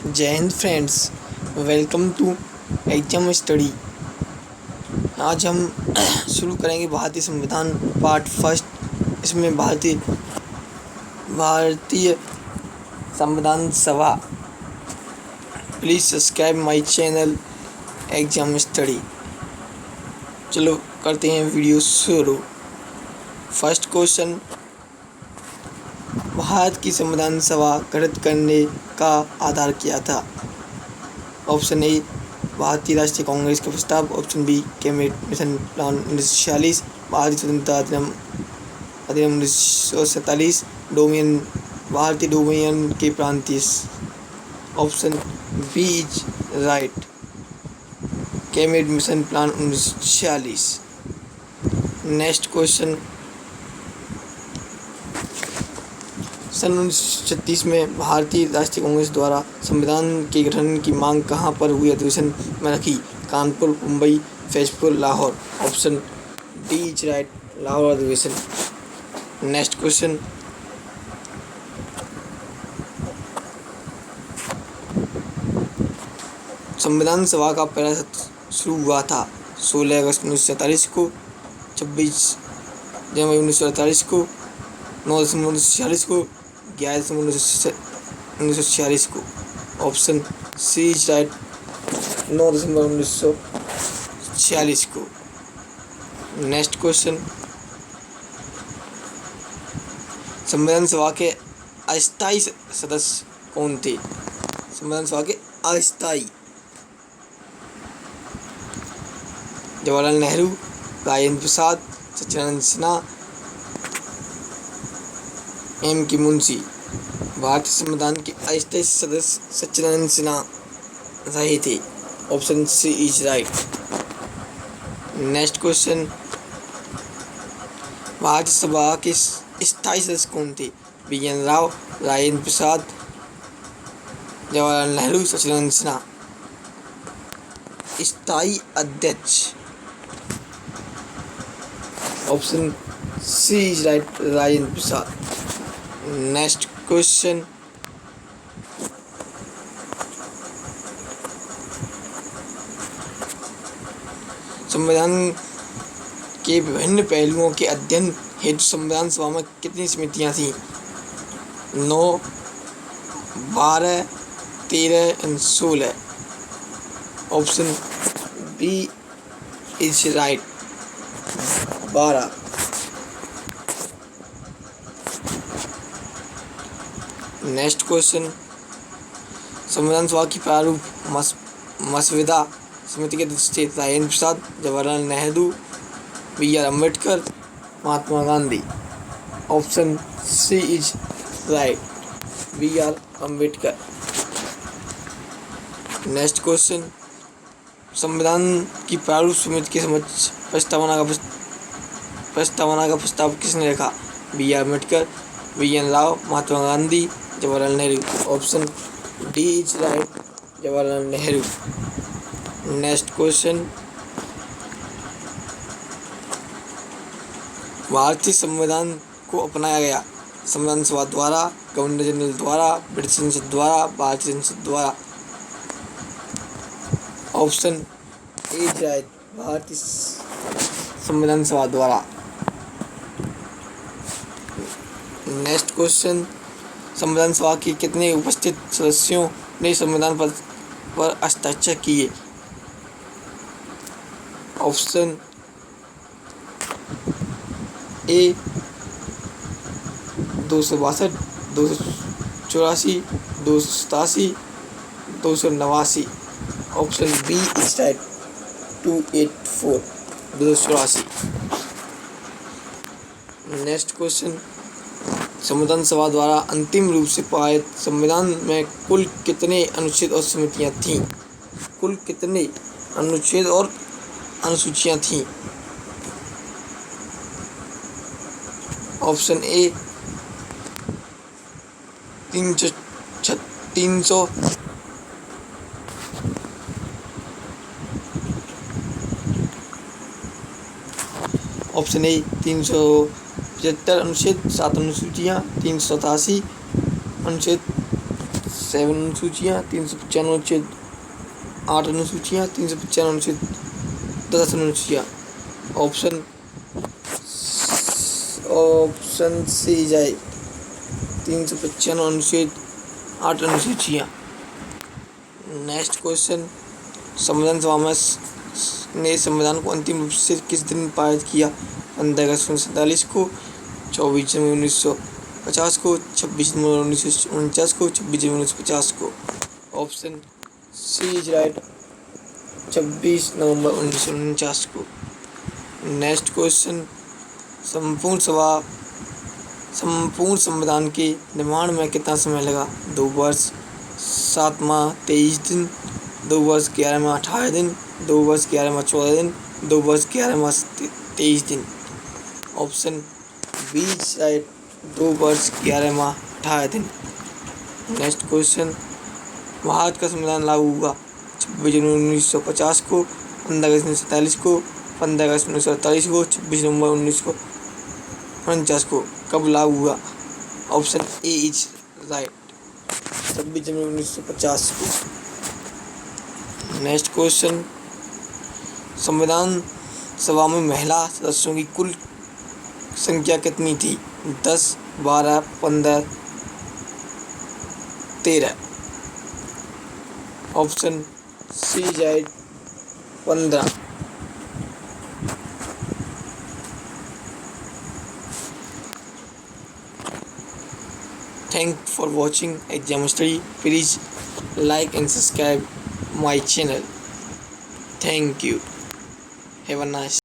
जय हिंद friends, welcome to exam study. आज हम शुरू करेंगे भारतीय संविधान पार्ट फर्स्ट। इसमें भारतीय संविधान सभा। Please subscribe my channel exam study. चलो करते हैं वीडियो शुरू। फर्स्ट क्वेश्चन, भारत की संविधान सभा गठित करने का आधार क्या था? ऑप्शन ए भारतीय राष्ट्रीय कांग्रेस का प्रस्ताव, option B cabinet mission plan 1946, भारतीय स्वतंत्रता अधिनियम 1947, भारतीय डोमिनियन के प्रांतीय। Option B is right, cabinet mission plan 1946। Next question, सन 1936 में भारतीय राष्ट्रीय कांग्रेस द्वारा संविधान के गठन की मांग कहाँ पर हुई अधिवेशन में रखी? Kanpur, Mumbai, Faizpur, Lahore. Option D is right, Lahore अधिवेशन। नेक्स्ट क्वेश्चन, संविधान सभा का पहला सत्र शुरू हुआ था 16 अगस्त 1947 को, 26 जनवरी 1948 को, 9 दिसंबर 1946 को, 11 दिसंबर 1946 को। ऑप्शन सी इज राइट, 9 दिसंबर 1946 को। नेक्स्ट क्वेश्चन, संविधान सभा के अस्थायी सदस्य कौन थे? संविधान सभा के अस्थायी: जवाहरलाल नेहरू, राजेंद्र प्रसाद, सच्चिदानंद सिन्हा, एम के मुंशी। भारतीय संविधान के अस्थायी सदस्य सच्चिदानंद सिन्हा रहे थे। Option C is right. Next question, भारतीय सभा के स्थायी सदस्य कौन थे? बी.एन. राव, राजेंद्र प्रसाद, जवाहरलाल नेहरू, सच्चिदानंद सिन्हा। स्थायी अध्यक्ष: option C is right, Rajendra Prasad. Next question, संविधान के विभिन्न पहलुओं के अध्ययन हेतु संविधान सभा में कितनी समितियां थीं? 9, 12, 13 and 16। Option B is right, 12। Next question, संविधान सभा की प्रारूप मसविदा समिति के अध्यक्ष थे? Rajendra Prasad, Jawaharlal Nehru, B R. Ambedkar, Mahatma Gandhi. Option C is right, B R. Ambedkar. Next question, संविधान की प्रारूप समिति के समक्ष प्रस्तावना का प्रस्ताव किसने रखा? B R. Ambedkar, B N. Rao, Mahatma Gandhi, Jawaharlal Nehru. Option D is right, Jawaharlal Nehru. Next question, भारतीय संविधान को अपनाया गया संविधान सभा द्वारा, गवर्नर जनरल द्वारा, ब्रिटिश संसद द्वारा, भारतीय संसद द्वारा। ऑप्शन ए इज राइट, भारतीय संविधान सभा द्वारा। नेक्स्ट क्वेश्चन, संविधान सभा के कितने उपस्थित सदस्यों ने संविधान पर हस्ताक्षर किए? Option A 262, 284, 287, 289। Option B is right, 284, 284। Next question, संविधान सभा द्वारा अंतिम रूप से पारित संविधान में कुल कितने अनुच्छेद और समितियां थीं? कुल कितने अनुच्छेद और अनुसूचियां थीं? ऑप्शन ए 300, ऑप्शन ए 375 अनुच्छेद, 7 अनुसूचियाँ, 387 अनुच्छेद, 7 अनुसूचियाँ, 395 अनुच्छेद 8 अनुसूचियाँ, 395 अनुच्छेद 10 अनुसूचियाँ। ऑप्शन सी जाए 395 अनुच्छेद 8 अनुसूचियाँ। नेक्स्ट क्वेश्चन, संविधान सभा ने संविधान को अंतिम रूप से किस दिन पारित किया? 15 अगस्त 1947 को, 24 जनवरी 1950 को, 26 जनवरी 1949 को, 26 जनवरी 1950 को। ऑप्शन सी इज राइट, 26 नवंबर 1949 को। नेक्स्ट क्वेश्चन, संपूर्ण संविधान के निर्माण में कितना समय लगा? 2 वर्ष, 7 माह 23 दिन, 2 वर्ष 11 माह 18 दिन, 2 वर्ष 11 माह 14 दिन, 2 वर्ष 11 माह 23 दिन। ऑप्शन बी राइट, 2 वर्ष 11 माह 18 दिन। नेक्स्ट क्वेश्चन, भारत का संविधान लागू हुआ 26 जनवरी 1950 को, 15 अगस्त 1947 को, 15 अगस्त 1948 को, 26 नवंबर 1949 को। कब लागू हुआ? ऑप्शन ए इज राइट, 26 जनवरी 1950 को। नेक्स्ट क्वेश्चन, संविधान सभा में महिला सदस्यों की कुल संख्या कितनी थी? 10, 12, 15, 13। Option C right, 15। Thanks for watching exam study. Please like and subscribe my channel. Thank you. Have a nice